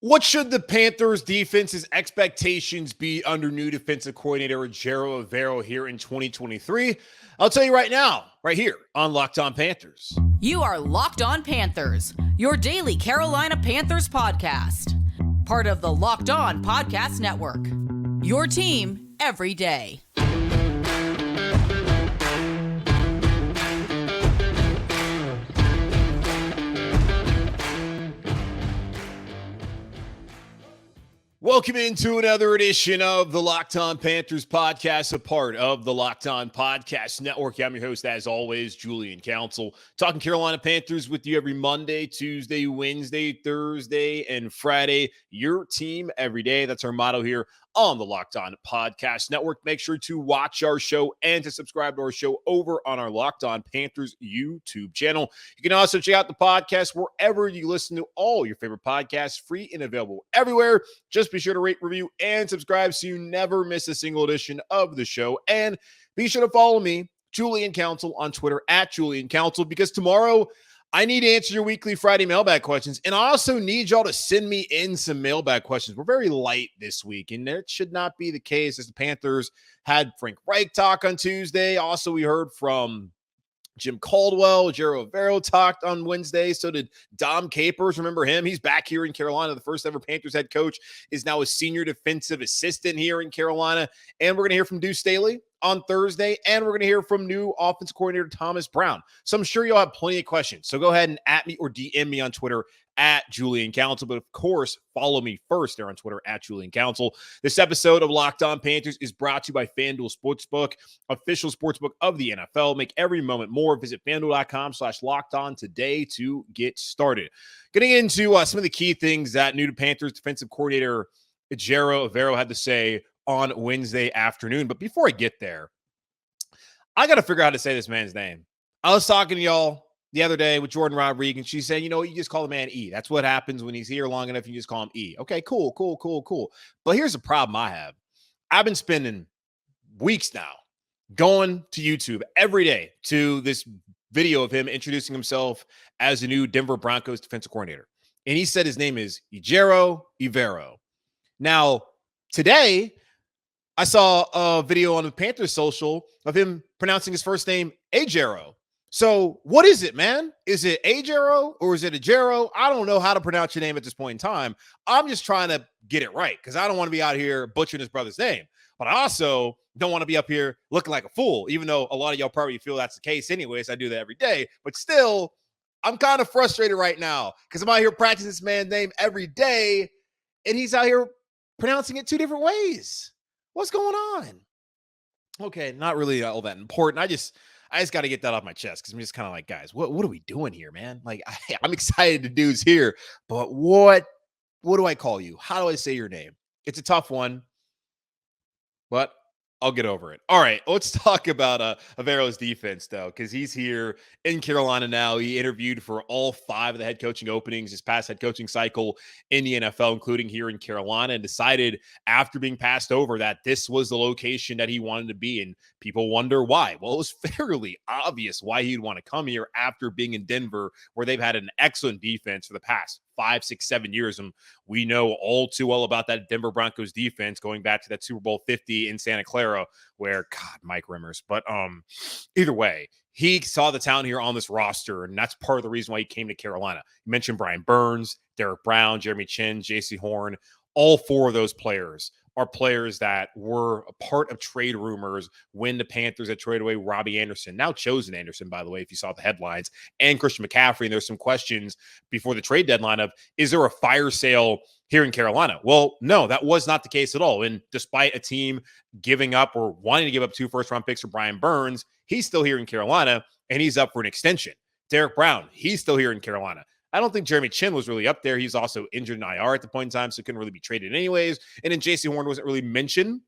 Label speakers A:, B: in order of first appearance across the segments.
A: What should the Panthers defense's expectations be under new defensive coordinator Ejiro Evero here in 2023? I'll tell you right now, right here on Locked On Panthers.
B: You are Locked On Panthers, your daily Carolina Panthers podcast. Part of the Locked On Podcast Network. Your team every day.
A: Welcome into another edition of the Locked On Panthers podcast, a part of the Locked On Podcast Network. I'm your host, as always, Julian Council, talking Carolina Panthers with you every Monday, Tuesday, Wednesday, Thursday, and Friday. Your team every day. That's our motto here on the Locked On Podcast Network. Make sure to watch our show and to subscribe to our show over on our Locked On Panthers YouTube channel. You can also check out the podcast wherever you listen to all your favorite podcasts, free and available everywhere. Just be sure to rate, review, and subscribe so you never miss a single edition of the show. And be sure to follow me, Julian Council, on Twitter at Julian Council, because tomorrow I need to answer your weekly Friday mailbag questions, and I also need y'all to send me in some mailbag questions. We're very light this week, and that should not be the case, as the Panthers had Frank Reich talk on Tuesday. Also, we heard from Jim Caldwell. Ejiro Evero talked on Wednesday. So did Dom Capers. Remember him? He's back here in Carolina. The first ever Panthers head coach is now a senior defensive assistant here in Carolina. And we're going to hear from Deuce Staley on Thursday, and we're going to hear from new offensive coordinator Thomas Brown. So I'm sure you'll have plenty of questions. So go ahead and at me or DM me on Twitter at Julian Council. But of course, follow me first there on Twitter at Julian Council. This episode of Locked On Panthers is brought to you by FanDuel Sportsbook, official sportsbook of the NFL. Make every moment more. Visit FanDuel.com/LockedOn today to get started. Getting into some of the key things that new to Panthers defensive coordinator Ejiro Evero had to say on Wednesday afternoon. But before I get there, I got to figure out how to say this man's name. I was talking to y'all the other day with Jordan Rodriguez, and she said, you just call the man E. That's what happens when he's here long enough. You just call him E. Okay, cool. But here's the problem I have. I've been spending weeks now going to YouTube every day to this video of him introducing himself as the new Denver Broncos defensive coordinator. And he said his name is Ejiro Evero. Now, today, I saw a video on the Panthers social of him pronouncing his first name Ejiro. So what is it, man? Is it Ejiro or is it Ejiro? I don't know how to pronounce your name at this point in time. I'm just trying to get it right because I don't want to be out here butchering his brother's name. But I also don't want to be up here looking like a fool, even though a lot of y'all probably feel that's the case anyways. I do that every day. But still, I'm kind of frustrated right now because I'm out here practicing this man's name every day, and he's out here pronouncing it two different ways. What's going on? Okay, not really all that important. I just got to get that off my chest because I'm just kind of like, guys, what are we doing here, man? Like, I'm excited to Dude's here, but what do I call you? How do I say your name? It's a tough one, but I'll get over it. All right, let's talk about Avero's defense, though, because he's here in Carolina now. He interviewed for all 5 of the head coaching openings this past head coaching cycle in the NFL, including here in Carolina, and decided after being passed over that this was the location that he wanted to be. And people wonder why. Well, it was fairly obvious why he'd want to come here after being in Denver, where they've had an excellent defense for the past 5, 6, 7 years. And we know all too well about that Denver Broncos defense going back to that Super Bowl 50 in Santa Clara where, God, Mike Rimmers. But either way, he saw the talent here on this roster, and that's part of the reason why he came to Carolina. You mentioned Brian Burns, Derrick Brown, Jeremy Chinn, Jaycee Horn. All 4 of those players are players that were a part of trade rumors when the Panthers had traded away Robbie Anderson, now chosen Anderson, by the way, if you saw the headlines, and Christian McCaffrey. And there's some questions before the trade deadline of, is there a fire sale here in Carolina? Well, no, that was not the case at all. And despite a team giving up or wanting to give up 2 first-round picks for Brian Burns, he's still here in Carolina, and he's up for an extension. Derrick Brown, he's still here in Carolina. I don't think Jeremy Chinn was really up there. He's also injured in IR at the point in time, so couldn't really be traded anyways. And then Jaycee Horn wasn't really mentioned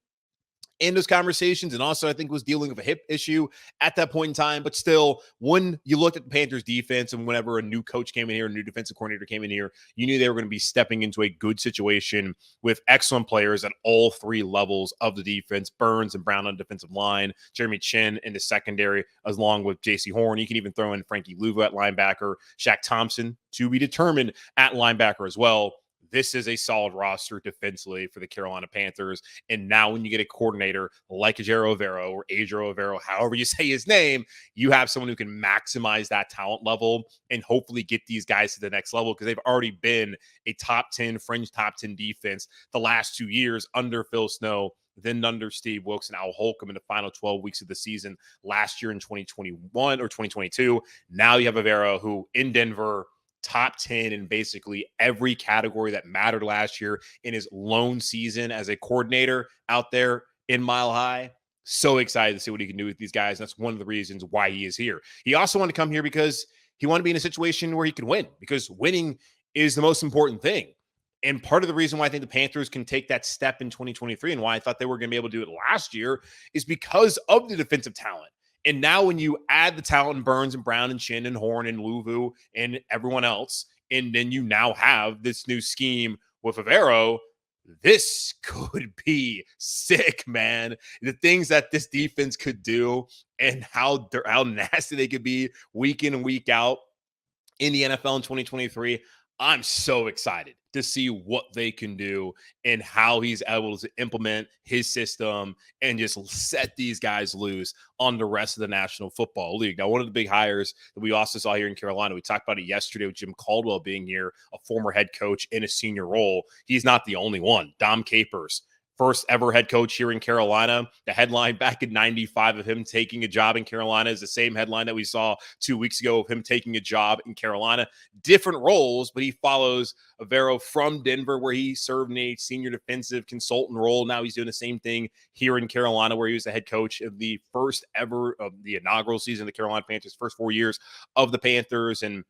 A: in those conversations, and also I think was dealing with a hip issue at that point in time. But still, when you looked at the Panthers defense and whenever a new coach came in here, a new defensive coordinator came in here, you knew they were going to be stepping into a good situation with excellent players at all 3 levels of the defense. Burns and Brown on the defensive line, Jeremy Chinn in the secondary, along with Jaycee Horn. You can even throw in Frankie Louva at linebacker, Shaq Thompson to be determined at linebacker as well. this is a solid roster defensively for the Carolina Panthers. And now when you get a coordinator like Ejiro Evero or Ejiro Evero, however you say his name, you have someone who can maximize that talent level and hopefully get these guys to the next level, because they've already been a top 10, fringe top 10 defense the last 2 years under Phil Snow, then under Steve Wilkes and Al Holcomb in the final 12 weeks of the season last year in 2021 or 2022. Now you have Evero, who in Denver, top 10 in basically every category that mattered last year in his lone season as a coordinator out there in Mile High. So excited to see what he can do with these guys. That's one of the reasons why he is here. He also wanted to come here because he wanted to be in a situation where he could win, because winning is the most important thing. And part of the reason why I think the Panthers can take that step in 2023 and why I thought they were going to be able to do it last year is because of the defensive talent. And now when you add the talent in Burns and Brown and Chinn and Horn and Luvu and everyone else, and then you now have this new scheme with Evero, this could be sick, man. The things that this defense could do and how nasty they could be week in and week out in the NFL in 2023. I'm so excited to see what they can do and how he's able to implement his system and just set these guys loose on the rest of the National Football League. Now, one of the big hires that we also saw here in Carolina, we talked about it yesterday with Jim Caldwell being here, a former head coach in a senior role. He's not the only one. Dom Capers, first ever head coach here in Carolina. The headline back in 95 of him taking a job in Carolina is the same headline that we saw 2 weeks ago of him taking a job in Carolina. Different roles, but he follows Evero from Denver, where he served in a senior defensive consultant role. Now he's doing the same thing here in Carolina, where he was the head coach of the first ever of the inaugural season of the Carolina Panthers, first 4 years of the Panthers. And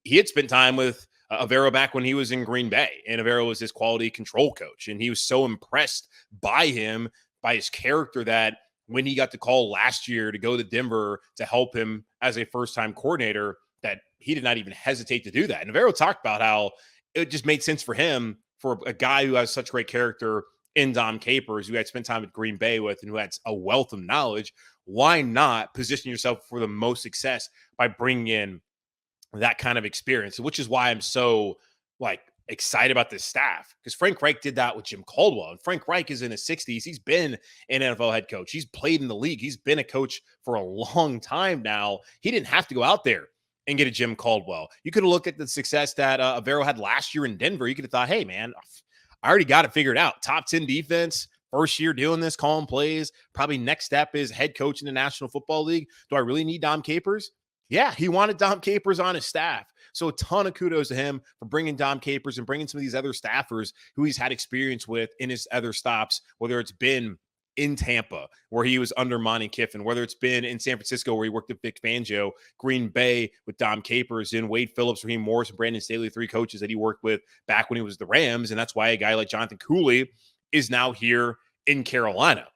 A: he had spent time with Evero back when he was in Green Bay, and Evero was his quality control coach. And he was so impressed by him, by his character, that when he got the call last year to go to Denver to help him as a first-time coordinator, that he did not even hesitate to do that. And Evero talked about how it just made sense for him, for a guy who has such great character in Dom Capers, who had spent time at Green Bay with and who had a wealth of knowledge. Why not position yourself for the most success by bringing in that kind of experience, which is why I'm so excited about this staff, because Frank Reich did that with Jim Caldwell, and Frank Reich is in his 60s. He's been an NFL head coach. He's played in the league. He's been a coach for a long time now. He didn't have to go out there and get a Jim Caldwell. You could have looked at the success that Evero had last year in Denver. You could have thought, hey, man, I already got it figured out. Top 10 defense, first year doing this, calling plays. Probably next step is head coach in the National Football League. Do I really need Dom Capers? Yeah, he wanted Dom Capers on his staff. So a ton of kudos to him for bringing Dom Capers and bringing some of these other staffers who he's had experience with in his other stops, whether it's been in Tampa, where he was under Monty Kiffin, whether it's been in San Francisco, where he worked with Vic Fangio, Green Bay with Dom Capers, and Wade Phillips, Raheem Morris, and Brandon Staley, 3 coaches that he worked with back when he was the Rams. And that's why a guy like Jonathan Cooley is now here in Carolina.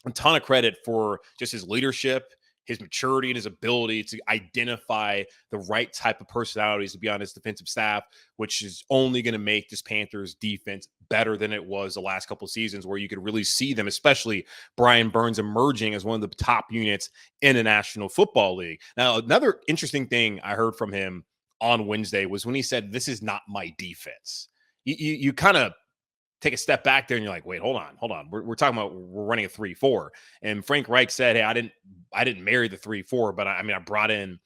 A: A ton of credit for just his leadership, his maturity, and his ability to identify the right type of personalities to be on his defensive staff, which is only going to make this Panthers defense better than it was the last couple of seasons, where you could really see them, especially Brian Burns, emerging as one of the top units in the National Football League. Now, another interesting thing I heard from him on Wednesday was when he said, "This is not my defense." You kind of take a step back there and you're like, wait, hold on. We're talking about, we're running a 3-4. And Frank Reich said, hey, I didn't marry the 3-4, but I brought in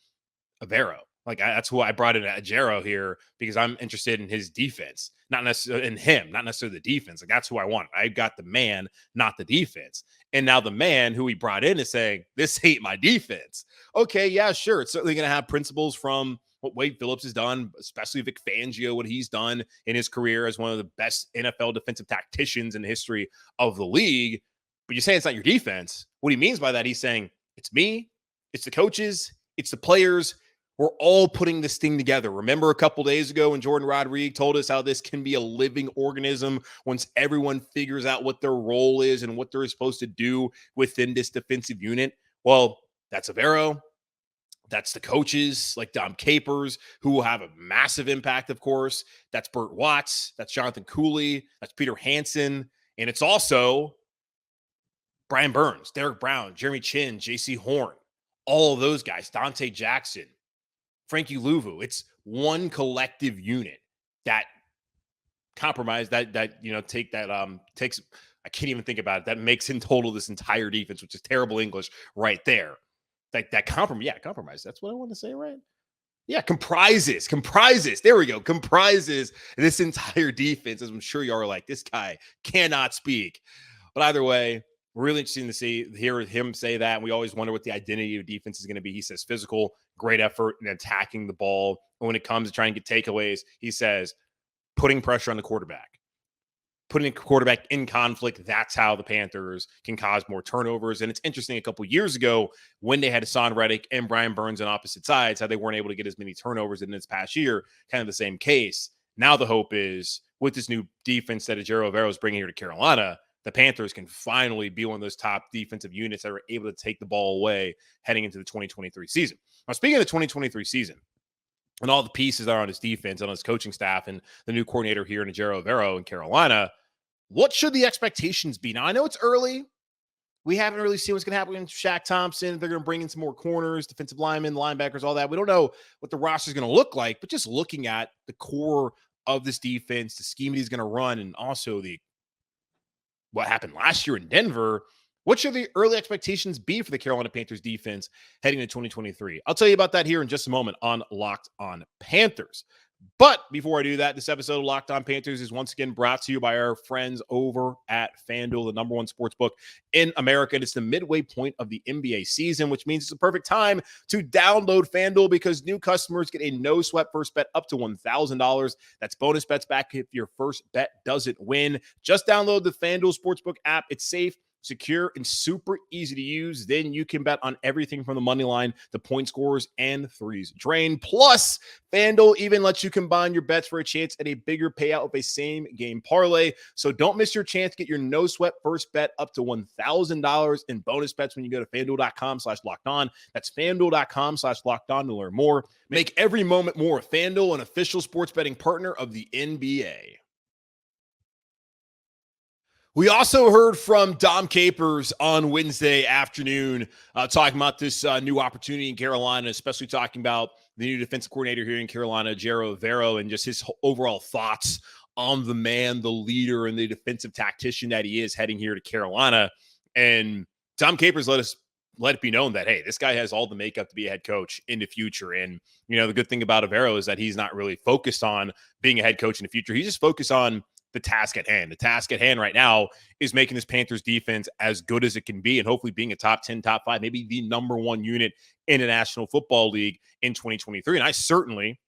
A: Evero. That's who I brought in Ejiro here, because I'm interested in his defense, not necessarily in him, not necessarily the defense. That's who I want. I got the man, not the defense. And now the man who he brought in is saying, this ain't my defense. Okay, yeah, sure. It's certainly going to have principles from what Wade Phillips has done, especially Vic Fangio, what he's done in his career as one of the best NFL defensive tacticians in the history of the league. But you say it's not your defense. What he means by that, he's saying, it's me, it's the coaches, it's the players. We're all putting this thing together. Remember a couple days ago when Jordan Rodriguez told us how this can be a living organism once everyone figures out what their role is and what they're supposed to do within this defensive unit? Well, that's Evero. That's the coaches like Dom Capers, who will have a massive impact, of course. That's Burt Watts. That's Jonathan Cooley. That's Peter Hansen. And it's also Brian Burns, Derrick Brown, Jeremy Chinn, Jaycee Horn, all of those guys, Dante Jackson, Frankie Luvu. It's one collective unit that compromise that takes, I can't even think about it. That makes in total this entire defense, which is terrible English right there. That compromise. That's what I want to say, right? Yeah, comprises. There we go. Comprises this entire defense. As I'm sure you are like, this guy cannot speak. But either way, really interesting to hear him say that. And we always wonder what the identity of defense is going to be. He says physical, great effort, and attacking the ball. And when it comes to trying to get takeaways, he says putting pressure on the quarterback. Putting a quarterback in conflict, that's how the Panthers can cause more turnovers. And it's interesting, a couple years ago when they had Hassan Reddick and Brian Burns on opposite sides, how they weren't able to get as many turnovers in this past year, kind of the same case. Now the hope is with this new defense that Ejiro Evero is bringing here to Carolina, the Panthers can finally be one of those top defensive units that are able to take the ball away heading into the 2023 season. Now, speaking of the 2023 season, and all the pieces that are on his defense, on his coaching staff, and the new coordinator here in Ejiro Evero in Carolina, what should the expectations be? Now, I know it's early. We haven't really seen what's going to happen with Shaq Thompson. They're going to bring in some more corners, defensive linemen, linebackers, all that. We don't know what the roster is going to look like, but just looking at the core of this defense, the scheme he's going to run, and also what happened last year in Denver, what should the early expectations be for the Carolina Panthers defense heading into 2023? I'll tell you about that here in just a moment on Locked On Panthers. But before I do that, this episode of Locked On Panthers is once again brought to you by our friends over at FanDuel, the #1 sports book in America. And it's the midway point of the NBA season, which means it's the perfect time to download FanDuel because new customers get a no-sweat first bet up to $1,000. That's bonus bets back if your first bet doesn't win. Just download the FanDuel Sportsbook app. It's safe, secure, and super easy to use. Then you can bet on everything from the money line, the point scores, and threes drain. Plus, FanDuel even lets you combine your bets for a chance at a bigger payout with a same-game parlay. So don't miss your chance to get your no-sweat first bet up to $1,000 in bonus bets when you go to FanDuel.com/lockedon. That's FanDuel.com/lockedon to learn more. Make every moment more. FanDuel, an official sports betting partner of the NBA. We also heard from Dom Capers on Wednesday afternoon talking about this new opportunity in Carolina, especially talking about the new defensive coordinator here in Carolina, Ejiro Evero, and just his overall thoughts on the man, the leader, and the defensive tactician that he is heading here to Carolina. And Dom Capers let it be known that, hey, this guy has all the makeup to be a head coach in the future. And, the good thing about Evero is that he's not really focused on being a head coach in the future. He's just focused on the task at hand. The task at hand right now is making this Panthers defense as good as it can be and hopefully being a top 10, top 5, maybe the #1 unit in the National Football League in 2023. And I certainly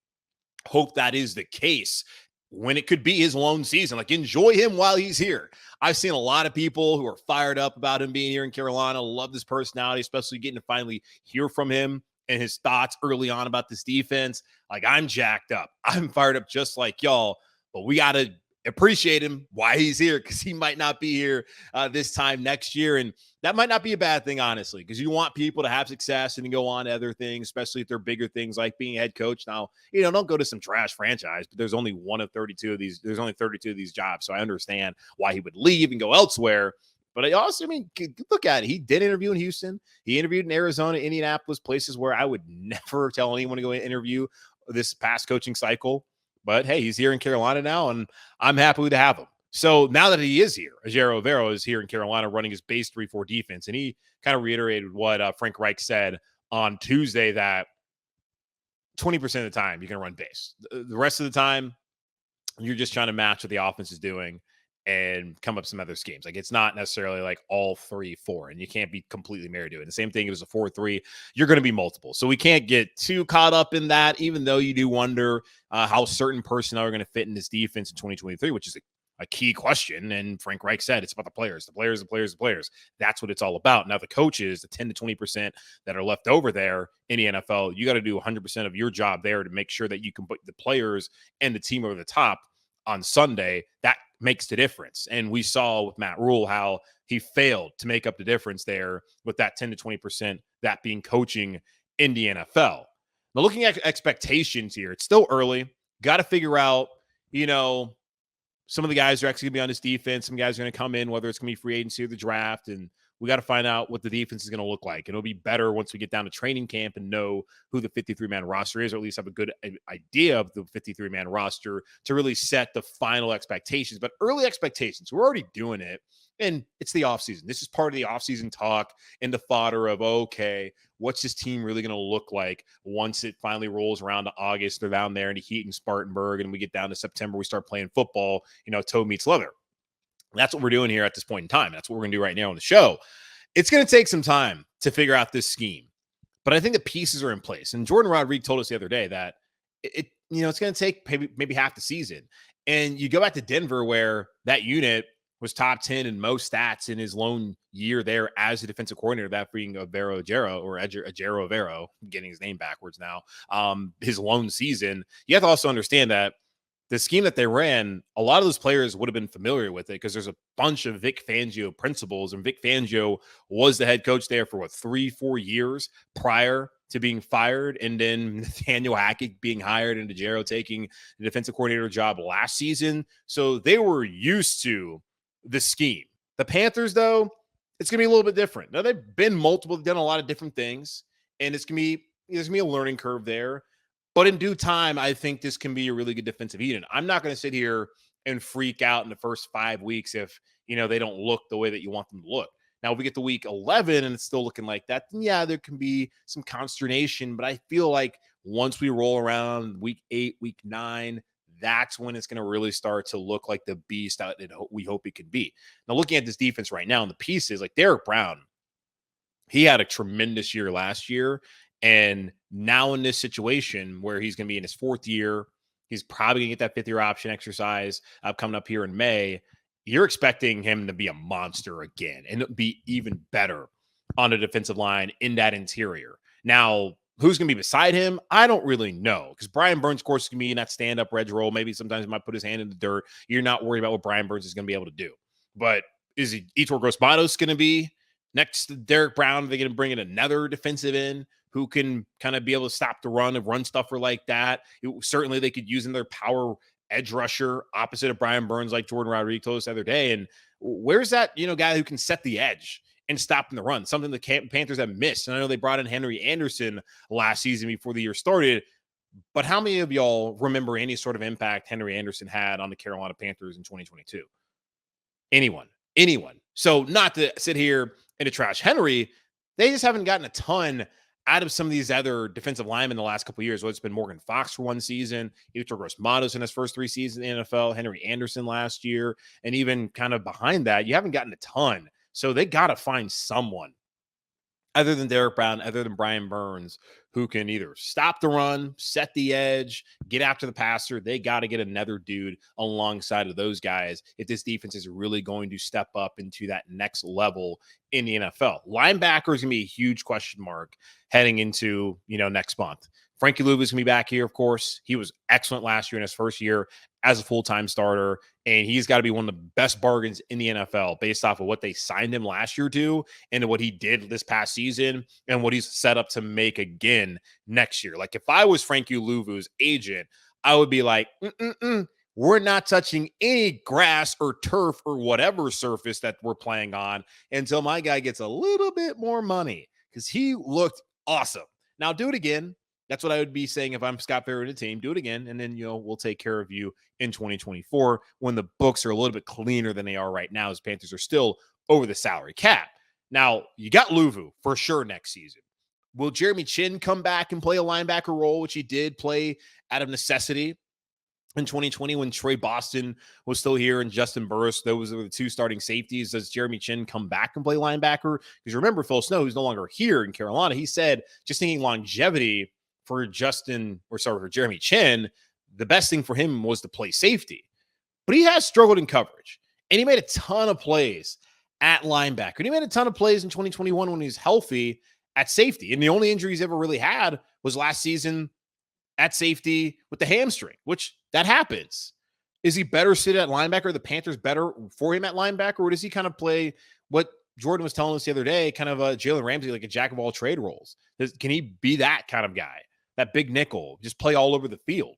A: hope that is the case when it could be his lone season. Like, enjoy him while he's here. I've seen a lot of people who are fired up about him being here in Carolina, love his personality, especially getting to finally hear from him and his thoughts early on about this defense. Like, I'm jacked up. I'm fired up just like y'all, but we got to appreciate him why he's here, because he might not be here this time next year. And that might not be a bad thing, honestly, because you want people to have success and to go on to other things, especially if they're bigger things like being a head coach. Now, don't go to some trash franchise, but there's only 32 of these. There's only 32 of these jobs. So I understand why he would leave and go elsewhere. But look at it. He did interview in Houston. He interviewed in Arizona, Indianapolis, places where I would never tell anyone to go interview this past coaching cycle. But hey, he's here in Carolina now, and I'm happy to have him. So now that he is here, Ejiro Evero is here in Carolina running his base 3-4 defense. And he kind of reiterated what Frank Reich said on Tuesday, that 20% of the time you're going to run base. The rest of the time, you're just trying to match what the offense is doing and come up with some other schemes. Like, it's not necessarily like all 3-4, and you can't be completely married to it. The same thing, it was a 4-3. You're going to be multiple. So we can't get too caught up in that, even though you do wonder how certain personnel are going to fit in this defense in 2023, which is a key question. And Frank Reich said it's about the players. That's what it's all about. Now, the coaches, the 10 to 20% that are left over there in the NFL, you got to do 100% of your job there to make sure that you can put the players and the team over the top on Sunday. That makes the difference. And we saw with Matt Rule how he failed to make up the difference there with that 10 to 20%, that being coaching in the NFL. Now, looking at expectations here, it's still early. Got to figure out, some of the guys are actually going to be on this defense. Some guys are going to come in, whether it's going to be free agency or the draft, and we got to find out what the defense is going to look like. And it'll be better once we get down to training camp and know who the 53-man roster is, or at least have a good idea of the 53-man roster to really set the final expectations. But early expectations, we're already doing it. And it's the offseason. This is part of the offseason talk and the fodder of, okay, what's this team really going to look like once it finally rolls around to August? They're down there in the heat in Spartanburg, and we get down to September, we start playing football, toe meets leather. And that's what we're doing here at this point in time. That's what we're going to do right now on the show. It's going to take some time to figure out this scheme, but I think the pieces are in place. And Jordan Rodriguez told us the other day that it's going to take maybe half the season. And you go back to Denver, where that unit was top 10 in most stats in his lone year there as a defensive coordinator, that being Ejiro Evero, getting his name backwards now, his lone season. You have to also understand that the scheme that they ran, a lot of those players would have been familiar with it because there's a bunch of Vic Fangio principles, and Vic Fangio was the head coach there for 3-4 years prior to being fired, and then Nathaniel Hackett being hired and Ejiro taking the defensive coordinator job last season. So they were used to the scheme. The Panthers, though, it's going to be a little bit different. Now, they've been multiple, done a lot of different things, and there's going to be a learning curve there. But in due time, I think this can be a really good defensive unit. I'm not going to sit here and freak out in the first 5 weeks if, they don't look the way that you want them to look. Now, if we get to week 11 and it's still looking like that, then yeah, there can be some consternation. But I feel like once we roll around week 8, week 9, that's when it's going to really start to look like the beast that we hope it could be. Now, looking at this defense right now and the pieces, like Derrick Brown, he had a tremendous year last year. And now in this situation where he's going to be in his 4th year, he's probably going to get that 5th-year option exercise coming up here in May. You're expecting him to be a monster again and be even better on the defensive line in that interior. Now, who's going to be beside him? I don't really know, because Brian Burns, of course, is going to be in that stand-up edge role. Maybe sometimes he might put his hand in the dirt. You're not worried about what Brian Burns is going to be able to do. But is he Ejiro Evero going to be next to Derrick Brown? Are they going to bring in another defensive end who can kind of be able to stop the run and run stuffer like that? Certainly, they could use in their power edge rusher opposite of Brian Burns, like Jordan Rodriguez told us the other day. And where's that, guy who can set the edge and stopping the run, something the Panthers have missed? And I know they brought in Henry Anderson last season before the year started, but how many of y'all remember any sort of impact Henry Anderson had on the Carolina Panthers in 2022? Anyone. So not to sit here and to trash Henry, they just haven't gotten a ton out of some of these other defensive linemen the last couple of years. Well, it's been Morgan Fox for one season, Ejiro Evero in his first 3 seasons in the NFL, Henry Anderson last year, and even kind of behind that, you haven't gotten a ton. So they got to find someone other than Derrick Brown, other than Brian Burns, who can either stop the run, set the edge, get after the passer. They got to get another dude alongside of those guys if this defense is really going to step up into that next level in the NFL. Linebacker is going to be a huge question mark heading into, next month. Frankie Louvu is going to be back here, of course. He was excellent last year in his first year as a full-time starter, and he's got to be one of the best bargains in the NFL based off of what they signed him last year to and what he did this past season and what he's set up to make again next year. Like, if I was Frankie Louvu's agent, I would be like, we're not touching any grass or turf or whatever surface that we're playing on until my guy gets a little bit more money, because he looked awesome. Now do it again. That's what I would be saying if I'm Scott Barrett and the team. Do it again, and then, we'll take care of you in 2024 when the books are a little bit cleaner than they are right now, as Panthers are still over the salary cap. Now, you got Louvu for sure next season. Will Jeremy Chinn come back and play a linebacker role, which he did play out of necessity in 2020 when Troy Boston was still here and Justin Burris? Those were the 2 starting safeties. Does Jeremy Chinn come back and play linebacker? Because remember, Phil Snow, who's no longer here in Carolina, he said, just thinking longevity for Jeremy Chinn, the best thing for him was to play safety. But he has struggled in coverage, and he made a ton of plays at linebacker. And he made a ton of plays in 2021 when he was healthy at safety. And the only injury he's ever really had was last season at safety with the hamstring, which that happens. Is he better suited at linebacker? Are the Panthers better for him at linebacker? Or does he kind of play what Jordan was telling us the other day, kind of a Jalen Ramsey, like a jack of all trade roles? Can he be that kind of guy? That big nickel, just play all over the field?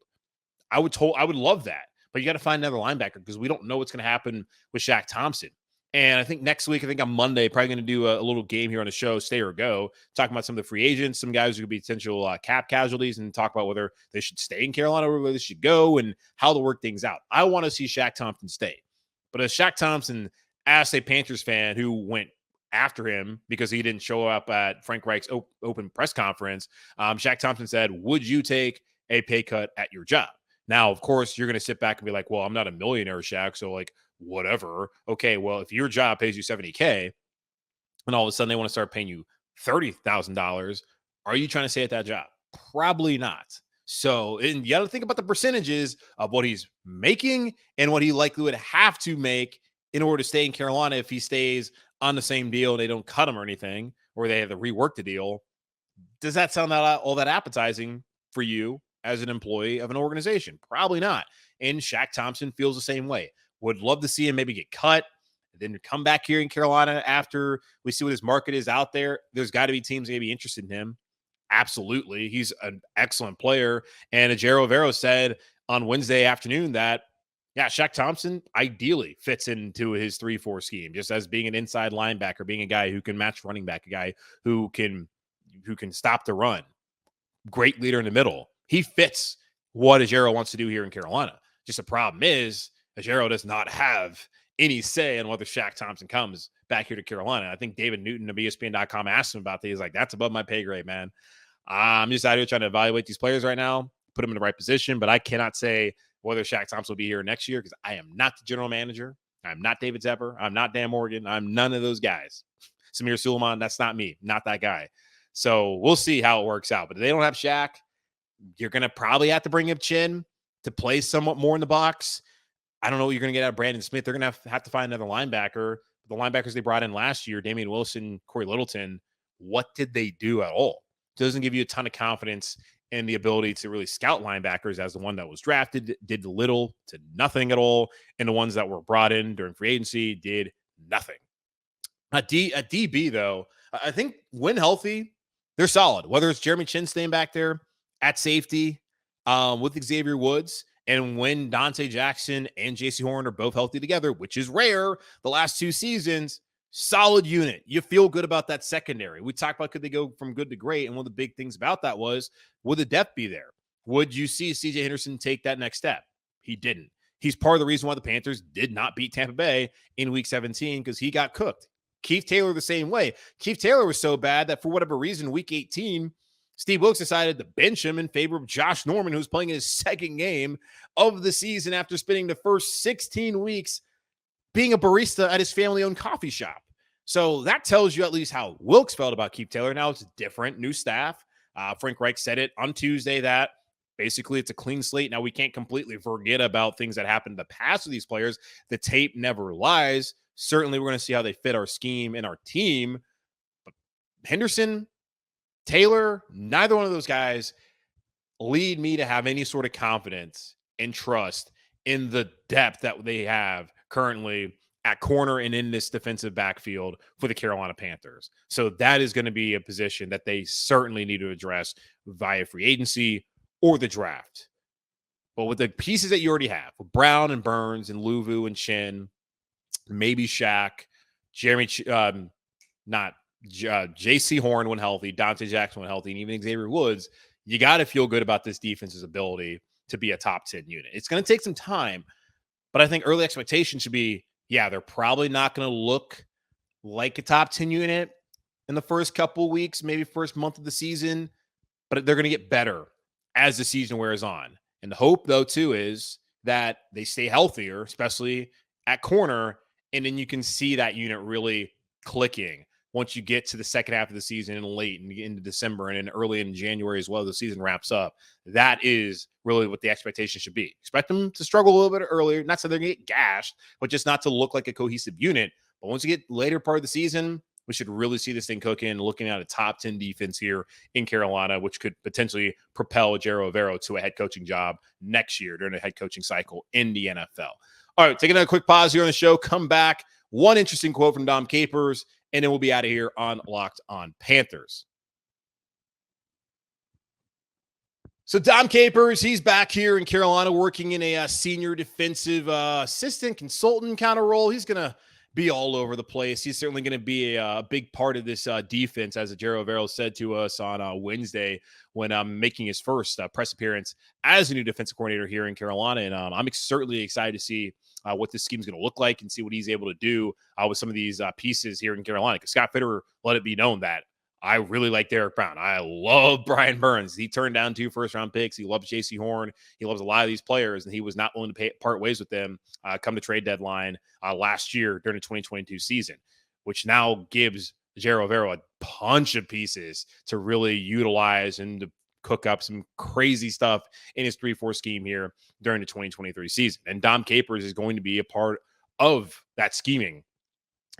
A: I would love that. But you got to find another linebacker, because we don't know what's going to happen with Shaq Thompson. And I think next week, I think on Monday, probably going to do a little game here on the show, Stay or Go, talking about some of the free agents, some guys who could be potential cap casualties, and talk about whether they should stay in Carolina or whether they should go and how to work things out. I want to see Shaq Thompson stay. But as Shaq Thompson asked a Panthers fan who went after him because he didn't show up at Frank Reich's open press conference, Shaq Thompson said, would you take a pay cut at your job? Now, of course, you're going to sit back and be like, well, I'm not a millionaire, Shaq, so like, whatever. Okay, well, if your job pays you $70K and all of a sudden they want to start paying you $30,000, are you trying to stay at that job? Probably not. So, and you got to think about the percentages of what he's making and what he likely would have to make in order to stay in Carolina if he stays on the same deal and they don't cut him or anything, or they have to rework the deal. Does that sound all that appetizing for you as an employee of an organization? Probably not. And Shaq Thompson feels the same way. Would love to see him maybe get cut, then come back here in Carolina after we see what his market is out there. There's got to be teams that may be interested in him. Absolutely. He's an excellent player. And Ejiro Evero said on Wednesday afternoon that, yeah, Shaq Thompson ideally fits into his 3-4 scheme, just as being an inside linebacker, being a guy who can match running back, a guy who can stop the run. Great leader in the middle. He fits what Ejiro wants to do here in Carolina. Just the problem is Ejiro does not have any say on whether Shaq Thompson comes back here to Carolina. I think David Newton of ESPN.com asked him about this. He's like, that's above my pay grade, man. I'm just out here trying to evaluate these players right now, put them in the right position, but I cannot say whether Shaq Thompson will be here next year because I am not the general manager. I'm not David Tepper. I'm not Dan Morgan. I'm none of those guys. Samir Suleiman, that's not me. Not that guy. So we'll see how it works out. But if they don't have Shaq, you're going to probably have to bring up Chinn to play somewhat more in the box. I don't know what you're going to get out of Brandon Smith. They're going to have to find another linebacker. The linebackers they brought in last year, Damian Wilson, Corey Littleton, what did they do at all? Doesn't give you a ton of confidence in the ability to really scout linebackers as the one that was drafted did little to nothing at all. And the ones that were brought in during free agency did nothing. At DB, though, I think when healthy, they're solid. Whether it's Jeremy Chinn staying back there at safety with Xavier Woods, and when Dante Jackson and Jaycee Horn are both healthy together, which is rare the last 2 seasons, solid unit. You feel good about that secondary. We talked about could they go from good to great, and one of the big things about that was, would the depth be there? Would you see C.J. Henderson take that next step? He didn't. He's part of the reason why the Panthers did not beat Tampa Bay in Week 17 because he got cooked. Keith Taylor the same way. Keith Taylor was so bad that for whatever reason, Week 18, Steve Wilkes decided to bench him in favor of Josh Norman, who's playing his second game of the season after spending the first 16 weeks being a barista at his family-owned coffee shop. So that tells you at least how Wilkes felt about Keith Taylor. Now it's different, new staff. Frank Reich said it on Tuesday that basically it's a clean slate. Now we can't completely forget about things that happened in the past with these players. The tape never lies. Certainly we're going to see how they fit our scheme and our team. But Henderson, Taylor, neither one of those guys lead me to have any sort of confidence and trust in the depth that they have currently at corner and in this defensive backfield for the Carolina Panthers. So that is going to be a position that they certainly need to address via free agency or the draft. But with the pieces that you already have, with Brown and Burns and Luvu and Chinn, maybe Shaq, Jaycee Horn when healthy, Dante Jackson when healthy, and even Xavier Woods, you got to feel good about this defense's ability to be a top 10 unit. It's going to take some time, but I think early expectations should be, yeah, they're probably not going to look like a top 10 unit in the first couple of weeks, maybe first month of the season, but they're going to get better as the season wears on. And the hope, though, too, is that they stay healthier, especially at corner, and then you can see that unit really clicking once you get to the second half of the season and late and into December and then early in January as well, the season wraps up. That is really what the expectation should be. Expect them to struggle a little bit earlier, not so they're going to get gashed, but just not to look like a cohesive unit. But once you get later part of the season, we should really see this thing cooking, looking at a top 10 defense here in Carolina, which could potentially propel Ejiro Evero to a head coaching job next year during a head coaching cycle in the NFL. All right, take another quick pause here on the show. Come back. One interesting quote from Dom Capers, and then we'll be out of here on Locked On Panthers. So Dom Capers, he's back here in Carolina working in a senior defensive assistant consultant kind of role. He's going to be all over the place. He's certainly going to be a big part of this defense, as Ejiro Evero said to us on Wednesday when making his first press appearance as a new defensive coordinator here in Carolina. And I'm certainly excited to see what this scheme is going to look like and see what he's able to do with some of these pieces here in Carolina. Because Scott Fitterer let it be known that I really like Derrick Brown. I love Brian Burns. He turned down 2 first-round picks. He loves Jaycee Horn. He loves a lot of these players, and he was not willing to part ways with them come the trade deadline last year during the 2022 season, which now gives Ejiro Evero a bunch of pieces to really utilize and to cook up some crazy stuff in his 3-4 scheme here during the 2023 season. And Dom Capers is going to be a part of that scheming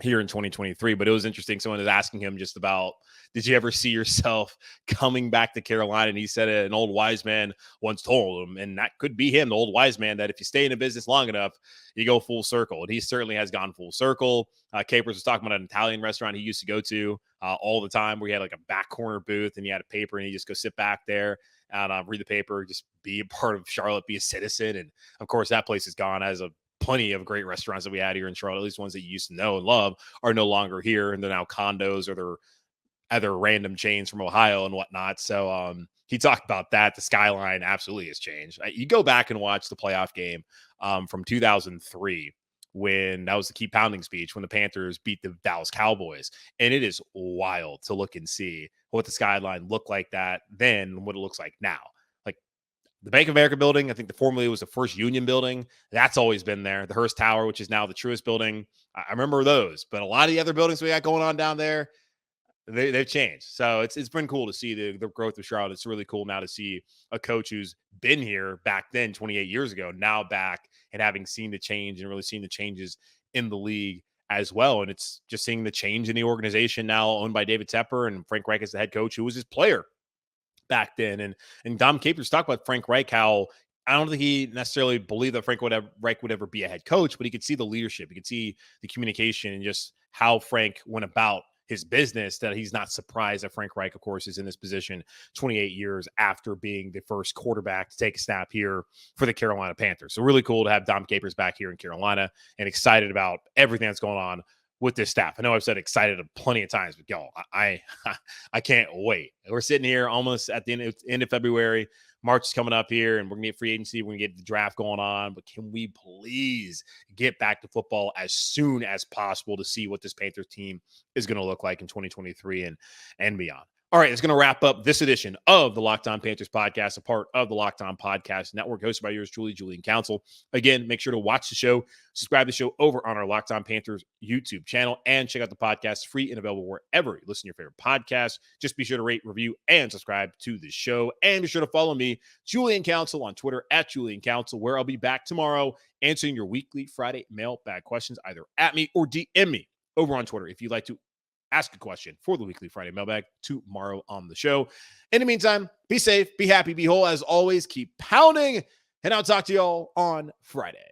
A: here in 2023. But it was interesting. Someone was asking him just about, did you ever see yourself coming back to Carolina? And he said an old wise man once told him, and that could be him, the old wise man, that if you stay in a business long enough, you go full circle. And he certainly has gone full circle. Capers was talking about an Italian restaurant he used to go to all the time, where he had like a back corner booth and he had a paper and he just go sit back there and read the paper, just be a part of Charlotte, be a citizen. And of course, that place is gone, as a plenty of great restaurants that we had here in Charlotte, at least ones that you used to know and love, are no longer here. And they're now condos, or they're other random chains from Ohio and whatnot. So he talked about that. The skyline absolutely has changed. You go back and watch the playoff game from 2003, when that was the Keep Pounding speech, when the Panthers beat the Dallas Cowboys. And it is wild to look and see what the skyline looked like that then and what it looks like now. Like the Bank of America building, I think the formerly was the First Union building. That's always been there. The Hearst Tower, which is now the Truist building. I remember those. But a lot of the other buildings we got going on down there, they've changed. So it's been cool to see the growth of Charlotte. It's really cool now to see a coach who's been here back then 28 years ago, now back and having seen the change and really seen the changes in the league as well. And it's just seeing the change in the organization now owned by David Tepper and Frank Reich as the head coach, who was his player back then. And Dom Capers talked about Frank Reich, how I don't think he necessarily believed that Reich would ever be a head coach, but he could see the leadership. He could see the communication and just how Frank went about his business, that he's not surprised that Frank Reich, of course, is in this position 28 years after being the first quarterback to take a snap here for the Carolina Panthers. So really cool to have Dom Capers back here in Carolina, and excited about everything that's going on with this staff. I know I've said excited plenty of times, but y'all, I can't wait. We're sitting here almost at the end of February. March is coming up here, and we're going to get free agency. We're going to get the draft going on. But can we please get back to football as soon as possible to see what this Panthers team is going to look like in 2023 and beyond? All right, it's going to wrap up this edition of the Locked On Panthers podcast, a part of the Locked On Podcast Network, hosted by yours truly, Julian Council. Again, make sure to watch the show, subscribe to the show over on our Locked On Panthers YouTube channel, and check out the podcast free and available wherever you listen to your favorite podcasts. Just be sure to rate, review, and subscribe to the show. And be sure to follow me, Julian Council, on Twitter at Julian Council, where I'll be back tomorrow answering your weekly Friday mailbag questions, either at me or DM me over on Twitter if you'd like to ask a question for the weekly Friday mailbag tomorrow on the show. In the meantime, be safe, be happy, be whole. As always, keep pounding, and I'll talk to y'all on Friday.